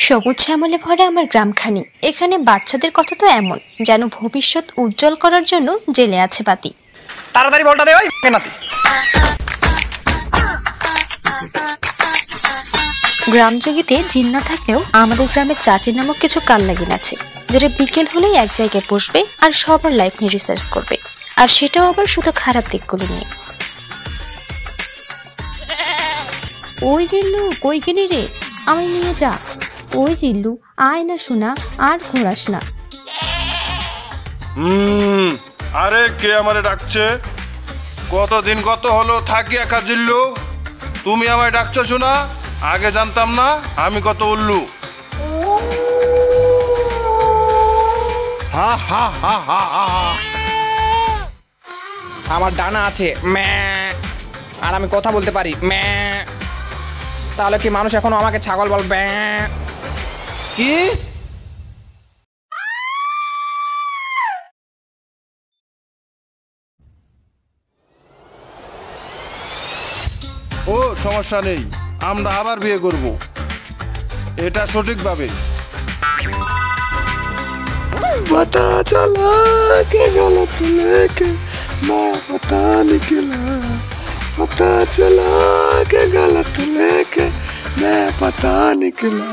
সবুজ শ্যামলে ভরা আমার গ্রামখানি। এখানে বাচ্চাদের কথা তো এমন যেন ভবিষ্যৎ উজ্জ্বল করার জন্য জেলে আছে বাতি। তাড়াতাড়ি বলটা দে ওই নাতি। গ্রামযোগীতে জিন না থাকলেও আমাদের গ্রামের চাচি নামক কিছু কালনাগিন আছে, যেটা বিকেল হলেই এক জায়গায় বসবে আর সবার লাইফ নিয়ে রিসার্চ করবে, আর সেটাও আবার শুধু খারাপ দিকগুলো নিয়ে। ওই জিল্লু কই গেলি রে, আমায় নিয়ে যা। ওই জিল্লু আয় না শোনা, আর ঘোরাস না। আরে কে আমারে ডাকছে? কতদিন কত হলো থাকি একা জিল্লু, তুমি আমায় ডাকছো শোনা? আগে জানতাম না আমি কত উল্লু। হা হা হা হা হা। আমার ডানা আছে আর আমি কথা বলতে পারি। তাহলে কি মানুষ এখনো আমাকে ছাগল বলবে? কি ও সমস্যা নেই, আমরা আবার বিয়ে করব, এটা সঠিকভাবে। पता चला के गलत लेके मैं पता निकला, पता चला के गलत लेके मैं पता निकला।